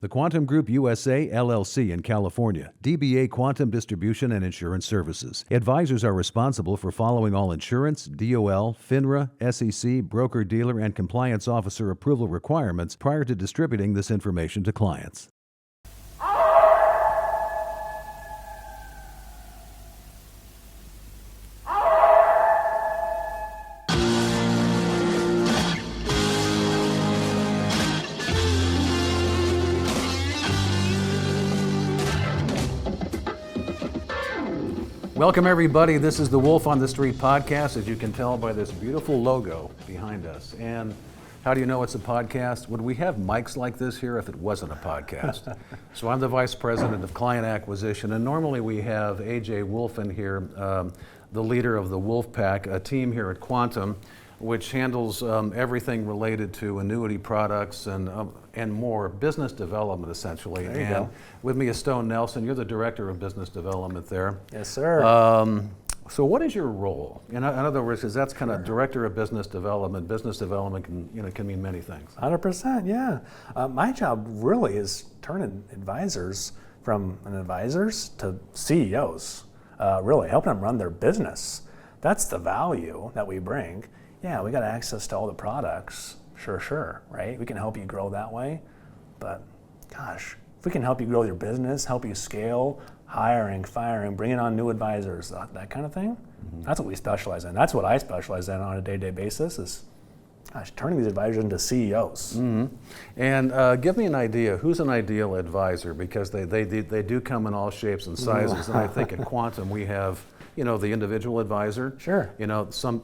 The Quantum Group USA, LLC in California, DBA Quantum Distribution and Insurance Services. Advisors are responsible for following all insurance, DOL, FINRA, SEC, broker-dealer, and compliance officer approval requirements prior to distributing this information to clients. Welcome, everybody. This is the Wolfe on the Street podcast, as you can tell by this beautiful logo behind us. And how do you know it's a podcast? Would we have mics like this here if it wasn't a podcast? So I'm the Vice President of Client Acquisition, and normally we have AJ Wolfe in here, the leader of the Wolfe Pack, a team here at Quantum, which handles everything related to annuity products and more, business development essentially. There you go. With me is Stone Nelson. You're the Director of Business Development there. Yes, sir. So what is your role? In other words, because that's kind of Director of Business Development. Business development can mean many things. 100%, yeah. My job really is turning advisors from advisors to CEOs, really helping them run their business. That's the value that we bring. Yeah, we got access to all the products, sure, right? We can help you grow that way, but gosh, if we can help you grow your business, help you scale, hiring, firing, bringing on new advisors, that kind of thing, that's what we specialize in. That's what I specialize in on a day-to-day basis is, gosh, turning these advisors into CEOs. Mm-hmm. And give me an idea, who's an ideal advisor? Because they do come in all shapes and sizes, and I think at Quantum we have the individual advisor. Sure.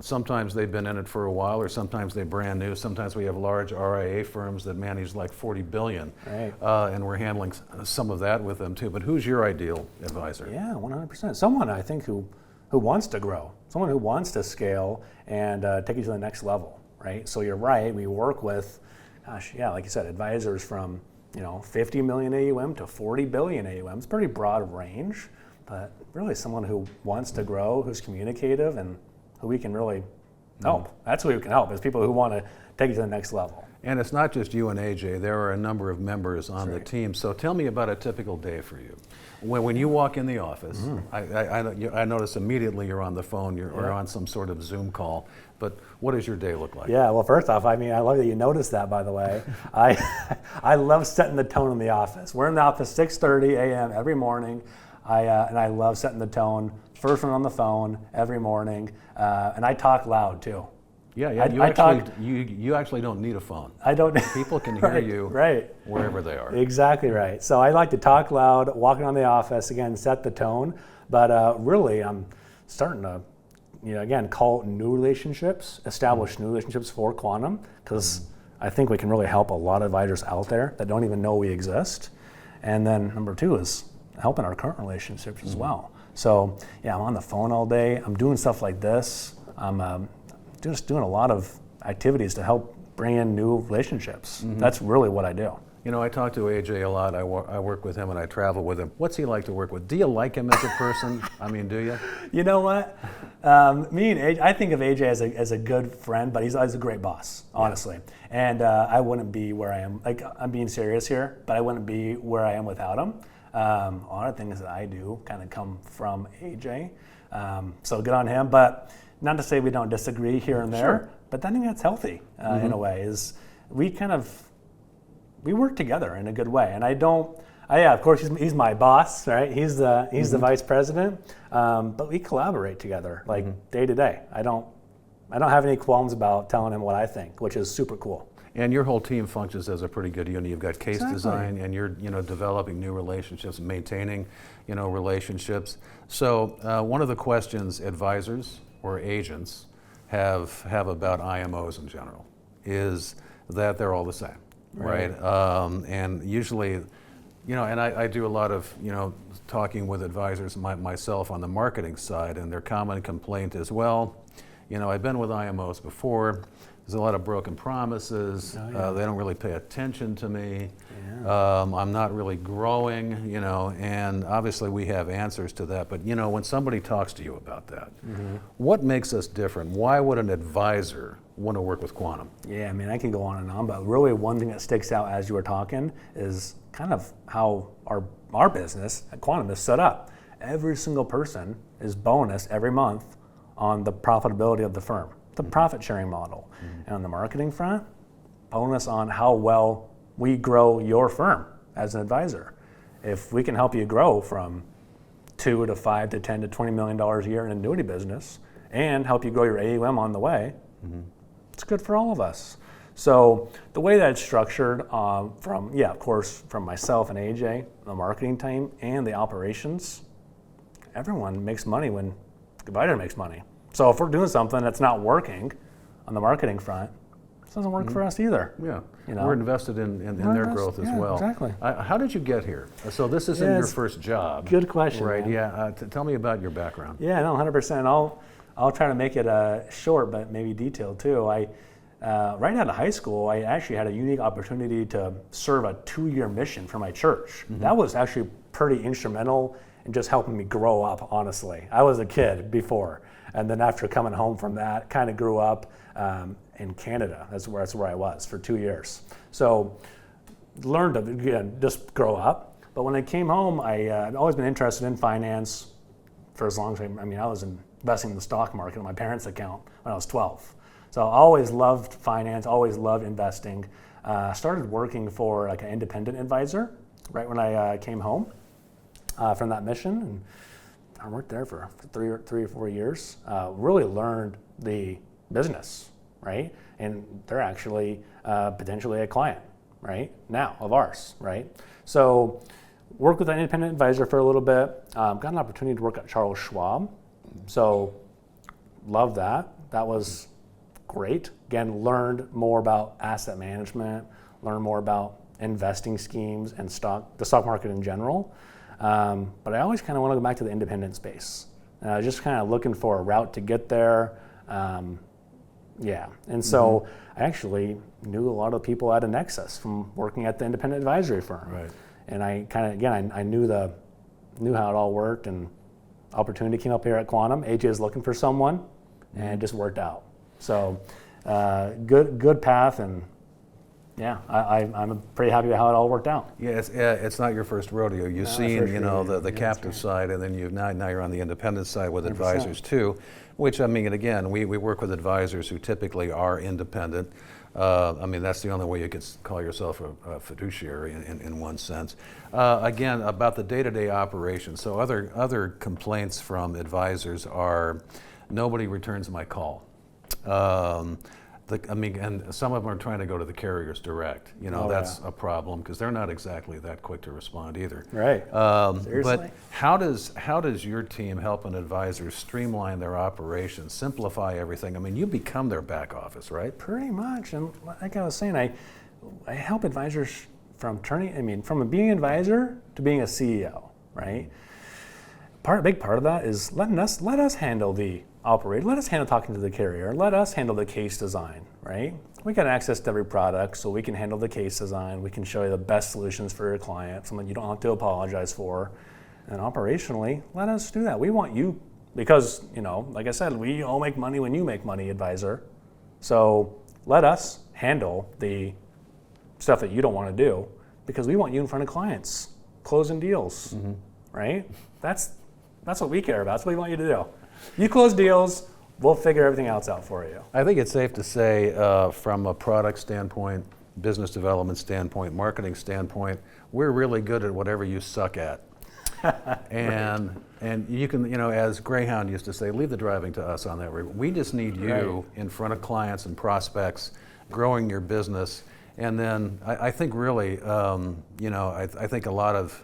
Sometimes they've been in it for a while, or sometimes they're brand new. Sometimes we have large RIA firms that manage like 40 billion. Right. And we're handling some of that with them too. But who's your ideal advisor? Yeah, 100%. Someone I think who wants to grow, someone who wants to scale and take you to the next level, right? So you're right, we work with, gosh, yeah, like you said, advisors from 50 million AUM to 40 billion AUM. It's a pretty broad range. But really someone who wants to grow, who's communicative, and who we can really help. That's who we can help, is people who want to take it to the next level. And it's not just you and AJ, there are a number of members on the team. So tell me about a typical day for you. When you walk in the office, I notice immediately you're on the phone or on some sort of Zoom call, but what does your day look like? Yeah, well, first off, I love that you noticed that, by the way. I love setting the tone in the office. We're in the office 6:30 a.m. every morning. And I love setting the tone. First one on the phone every morning, and I talk loud too. Yeah. You actually don't need a phone. I don't. People can hear you wherever they are. Exactly right. So I like to talk loud, walking around the office, again, set the tone. But really, I'm starting to, again, call new relationships, establish new relationships for Quantum, because I think we can really help a lot of advisors out there that don't even know we exist. And then number two is helping our current relationships as well. So yeah, I'm on the phone all day. I'm doing stuff like this. I'm just doing a lot of activities to help bring in new relationships. That's really what I do. I talk to AJ a lot. I work with him and I travel with him. What's he like to work with? Do you like him as a person? Do you? You know what? Me and AJ, I think of AJ as a good friend, but he's a great boss, honestly. Yeah. And I wouldn't be where I am. Like, I'm being serious here, but I wouldn't be where I am without him. A lot of things that I do kind of come from AJ, so good on him. But not to say we don't disagree here and there, but I think that's healthy in a way. Is we work together in a good way, and of course he's my boss, right? He's the vice president, but we collaborate together like day to day. I don't have any qualms about telling him what I think, which is super cool. And your whole team functions as a pretty good unit. You've got case design, and you're developing new relationships, maintaining relationships. So one of the questions advisors or agents have about IMOs in general is that they're all the same, right? And usually, and I do a lot of talking with advisors myself on the marketing side, and their common complaint is, well, I've been with IMOs before. There's a lot of broken promises. They don't really pay attention to me. I'm not really growing, and obviously we have answers to that. But, when somebody talks to you about that, what makes us different? Why would an advisor want to work with Quantum? Yeah, I mean, I can go on and on, but really one thing that sticks out as you were talking is kind of how our business at Quantum is set up. Every single person is bonus every month on the profitability of the firm, the profit sharing model. And on the marketing front, bonus on how well we grow your firm as an advisor. If we can help you grow from $2 to $5 to $10 to $20 million a year in annuity business and help you grow your AUM on the way, it's good for all of us. So the way that it's structured of course, from myself and AJ, the marketing team, and the operations, everyone makes money when the advisor makes money. So if we're doing something that's not working on the marketing front, it doesn't work for us either. Yeah, we're invested in their growth as well. Exactly. How did you get here? So this isn't your first job. Good question. Right, man. yeah. Tell me about your background. Yeah, no, 100%. I'll try to make it short, but maybe detailed too. Right out of high school, I actually had a unique opportunity to serve a 2-year mission for my church. That was actually pretty instrumental in just helping me grow up, honestly. I was a kid before, and then after coming home from that, kind of grew up in Canada. That's where I was for 2 years. So learned to, again, just grow up. But when I came home, I'd always been interested in finance for as long as I was investing in the stock market on my parents' account when I was 12. So I always loved finance, always loved investing. Started working for like an independent advisor right when I came home from that mission. And I worked there for 3 or 4 years. Really learned the business, right? And they're actually potentially a client, right? Now of ours, right? So worked with an independent advisor for a little bit. Got an opportunity to work at Charles Schwab. So loved that. That was great. Again, learned more about asset management, learned more about investing schemes and the stock market in general. But I always kind of want to go back to the independent space. And I was just kind of looking for a route to get there. And so I actually knew a lot of people at Nexus from working at the independent advisory firm. Right. And I kind of, again, I knew how it all worked, and opportunity came up here at Quantum. AJ is looking for someone, and it just worked out. So good path, and yeah, I'm pretty happy with how it all worked out. Yeah, it's not your first rodeo. You've seen, the captive side, and then now you're on the independent side with 100%. Advisors too, which again, we work with advisors who typically are independent. That's the only way you could call yourself a fiduciary in one sense. Again, about the day-to-day operations. So other complaints from advisors are, nobody returns my call. And some of them are trying to go to the carriers direct. That's a problem because they're not exactly that quick to respond either. Right. Seriously. But how does your team help an advisor streamline their operations, simplify everything? You become their back office, right? Pretty much. And like I was saying, I help advisors from being an advisor to being a CEO, right? A big part of that is let us handle the operator. Let us handle talking to the carrier. Let us handle the case design, right? We got access to every product, so we can handle the case design. We can show you the best solutions for your client, something you don't have to apologize for. And operationally, let us do that. We want you, because, like I said, we all make money when you make money, advisor. So let us handle the stuff that you don't want to do, because we want you in front of clients, closing deals, right? That's what we care about. That's what we want you to do. You close deals, we'll figure everything else out for you. I think it's safe to say, from a product standpoint, business development standpoint, marketing standpoint, we're really good at whatever you suck at. And you can, as Greyhound used to say, leave the driving to us on that. We just need you in front of clients and prospects, growing your business. And then I think really, I think a lot of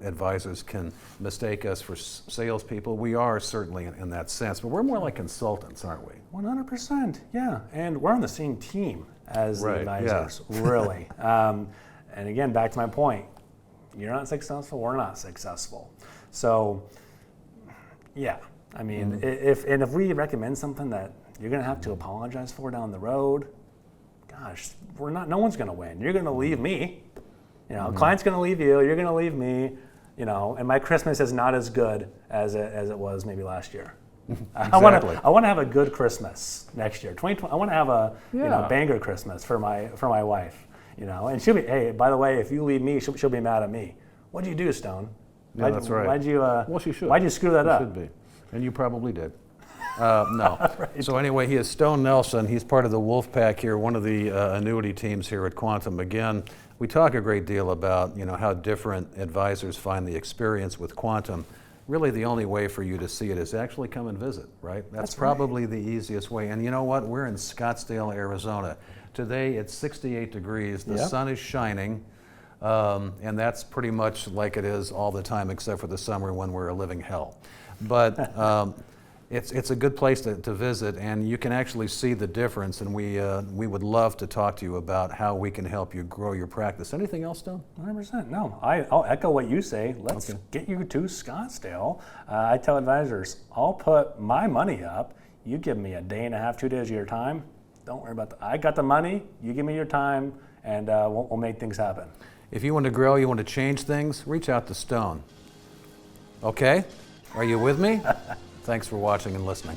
advisors can mistake us for salespeople. We are certainly in that sense, but we're more like consultants, aren't we? 100%, yeah. And we're on the same team as the advisors, really. And again, back to my point, you're not successful, we're not successful. So, yeah, if we recommend something that you're going to have to apologize for down the road, gosh, no one's going to win. You're going to leave me. Client's going to leave you, you're going to leave me, and my Christmas is not as good as it was maybe last year. Exactly. I want to have a good Christmas next year. 2020. I want to have a banger Christmas for my wife. And she'll be. Hey, by the way, if you leave me, she'll be mad at me. What'd you do, Stone? Yeah, that's right. Why'd you? Well, she should. Why'd you screw that up? Should be, and you probably did. No. Right. So anyway, he is Stone Nelson. He's part of the Wolfe Pack here, one of the annuity teams here at Quantum. Again, we talk a great deal about how different advisors find the experience with Quantum. Really, the only way for you to see it is actually come and visit, right? That's probably the easiest way. And you know what? We're in Scottsdale, Arizona. Today it's 68 degrees. The sun is shining. And that's pretty much like it is all the time, except for the summer when we're a living hell. But it's a good place to visit, and you can actually see the difference. And we would love to talk to you about how we can help you grow your practice. Anything else, Stone? 100%. No, I'll echo what you say. Let's get you to Scottsdale. I tell advisors, I'll put my money up. You give me a day and a half, 2 days of your time. Don't worry about that. I got the money. You give me your time, and we'll make things happen. If you want to grow, you want to change things, reach out to Stone. Okay? Are you with me? Thanks for watching and listening.